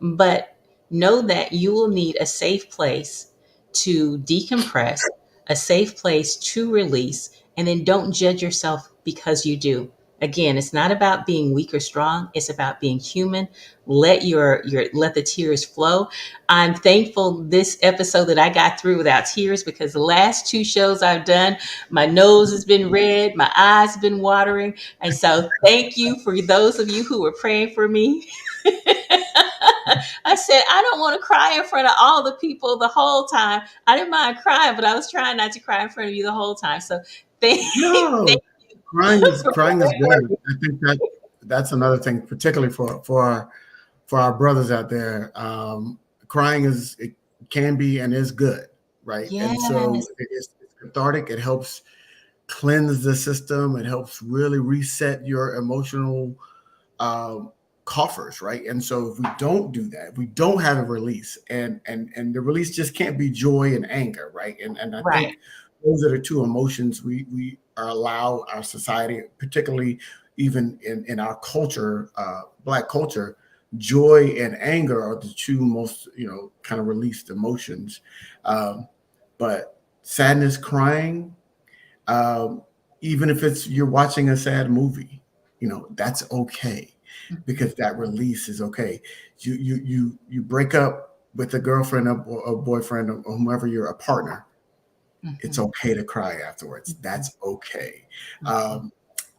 But know that you will need a safe place to decompress, a safe place to release, and then don't judge yourself because you do. Again, it's not about being weak or strong. It's about being human. Let the tears flow. I'm thankful this episode that I got through without tears, because the last two shows I've done, my nose has been red, my eyes have been watering. And so thank you for those of you who were praying for me. I said, I don't want to cry in front of all the people the whole time. I didn't mind crying, but I was trying not to cry in front of you the whole time. So thank, No, thank crying is you for crying is praying for good. me. I think that's another thing, particularly for our brothers out there. Crying is it can be and is good, right? And so Yes, it's cathartic. It helps cleanse the system. It helps really reset your emotional um, coffers, right? And so if we don't do that, if we don't have a release, and the release just can't be joy and anger, right? And I right. think those are the two emotions we are allow our society, particularly even in our culture, Black culture. Joy and anger are the two most kind of released emotions, but sadness, crying, um, even if it's you're watching a sad movie, that's okay, because that release is okay. You break up with a girlfriend or a boyfriend or whomever, you're a partner. It's Mhm, okay to cry afterwards. mhm, That's okay. mhm. Um,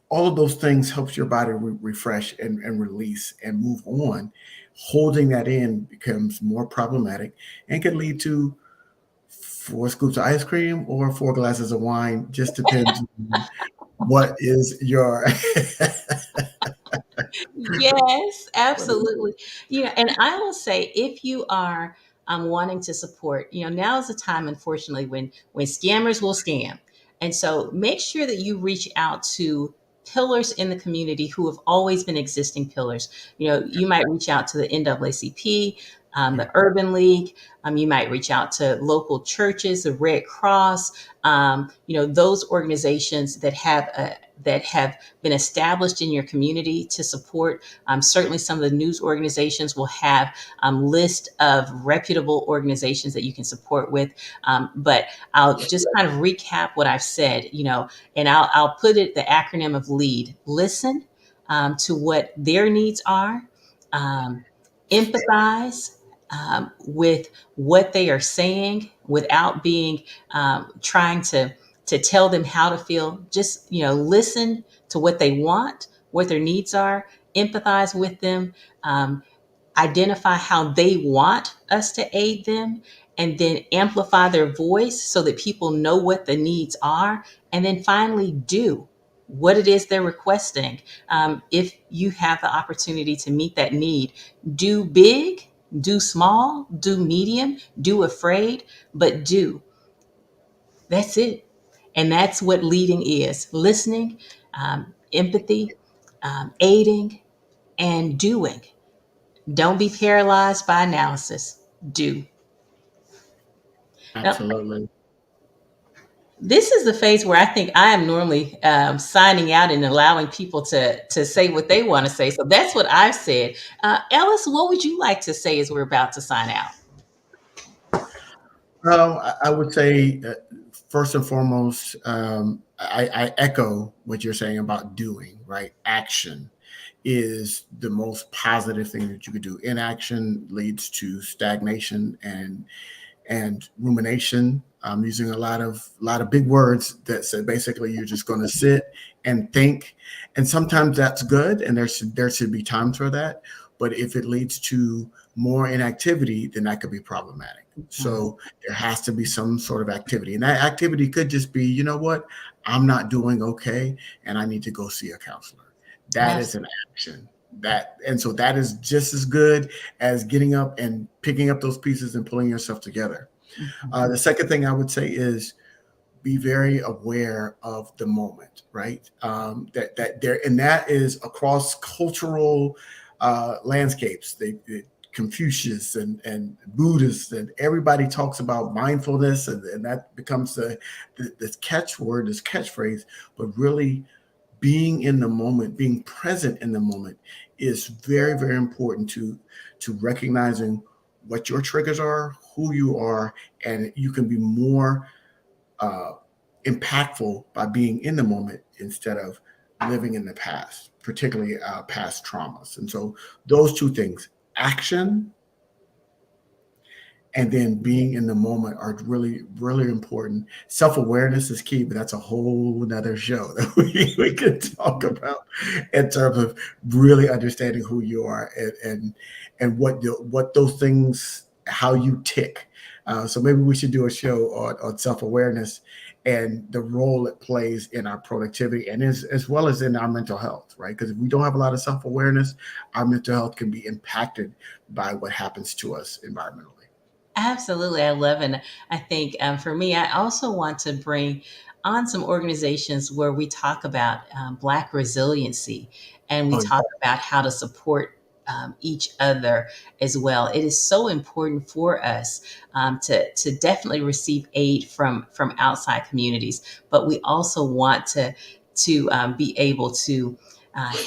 all of those things helps your body refresh and release and move on. Holding that in becomes more problematic and can lead to 4 scoops of ice cream or 4 glasses of wine. Just depends on what is your Yes, what is it? absolutely. And I will say, if you are wanting to support, now is the time, unfortunately, when scammers will scam. And so make sure that you reach out to pillars in the community who have always been existing pillars. You might reach out to the NAACP. Yeah, the Urban League. You might reach out to local churches, the Red Cross, those organizations that have been established in your community to support. Certainly, some of the news organizations will have list of reputable organizations that you can support with. But I'll just kind of recap what I've said, and I'll put it the acronym of LEAD: listen to what their needs are, um, empathize with what they are saying without being trying to tell them how to feel. Just listen to what they want, what their needs are, empathize with them, um, identify how they want us to aid them, and then amplify their voice so that people know what the needs are, and then finally do what it is they're requesting. If you have the opportunity to meet that need, do big, do small, do medium, do afraid, but do. That's it. And that's what leading is: listening, empathy, aiding, and doing. Don't be paralyzed by analysis. Do. Now, absolutely. this is the phase where I think I am normally signing out and allowing people to say what they want to say. So that's what I've said. Ellis, what would you like to say as we're about to sign out? I would say, first and foremost, I echo what you're saying about doing, right? Action is the most positive thing that you could do. Inaction leads to stagnation and rumination. I'm using a lot of big words that say basically you're just going to sit and think, and sometimes that's good, and there should be times for that. But if it leads to more inactivity, then that could be problematic. Mhm. So there has to be some sort of activity, and that activity could just be, you know what, I'm not doing okay, and I need to go see a counselor. That is an Absolutely. action. And so that is just as good as getting up and picking up those pieces and pulling yourself together. Mhm. The second thing I would say is be very aware of the moment, right? And that is across cultural landscapes. Confucius and Buddhists and everybody talks about mindfulness, and that becomes this catchword, this catchphrase. But really, being in the moment, being present in the moment, is very, very important to recognizing what your triggers are, who you are, and you can be more uh, impactful by being in the moment instead of living in the past, particularly past traumas. And so those two things, action and then being in the moment, are really, really important. Self-awareness is key, but that's a whole nother show that we could talk about in terms of really understanding who you are, and what those things, how you tick. So maybe we should do a show on self-awareness and the role it plays in our productivity, and as well as in our mental health, right? Because if we don't have a lot of self-awareness, our mental health can be impacted by what happens to us environmentally. Absolutely. I love it. And I think for me, I also want to bring on some organizations where we talk about Black resiliency, and we Oh, talk about how to support each other as well. It is so important for us to definitely receive aid from outside communities, but we also want to be able to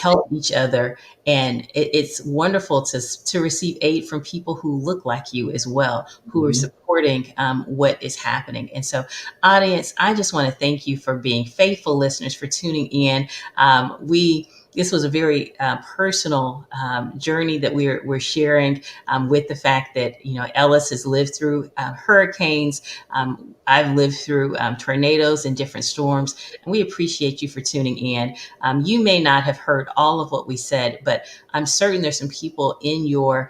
help each other. And it's wonderful to receive aid from people who look like you as well, who are mhm. supporting what is happening. And so, audience, I just want to thank you for being faithful listeners, for tuning in. We This was a very personal journey that we're sharing, with the fact that Ellis has lived through hurricanes. I've lived through tornadoes and different storms, and we appreciate you for tuning in. You may not have heard all of what we said, but I'm certain there's some people in your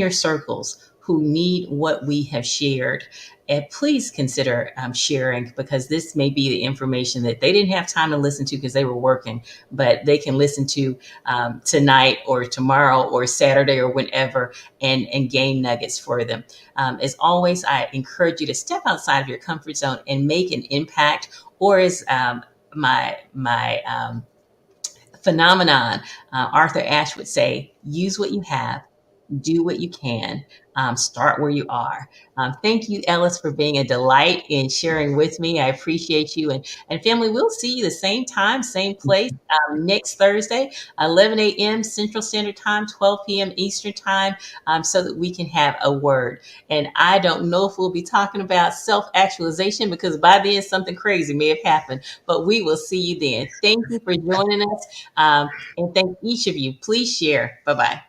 circles who need what we have shared. And please consider sharing, because this may be the information that they didn't have time to listen to because they were working, but they can listen to tonight or tomorrow or Saturday or whenever, and gain nuggets for them. As always, I encourage you to step outside of your comfort zone and make an impact, or as my phenomenon, Arthur Ashe would say, use what you have Do what you can. Start where you are. Thank you, Ellis, for being a delight in sharing with me. I appreciate you. And family, we'll see you the same time, same place next Thursday, 11 a.m. Central Standard Time, 12 p.m. Eastern Time, so that we can have a word. And I don't know if we'll be talking about self actualization because by then something crazy may have happened, but we will see you then. Thank you for joining us. And thank each of you. Please share. Bye bye.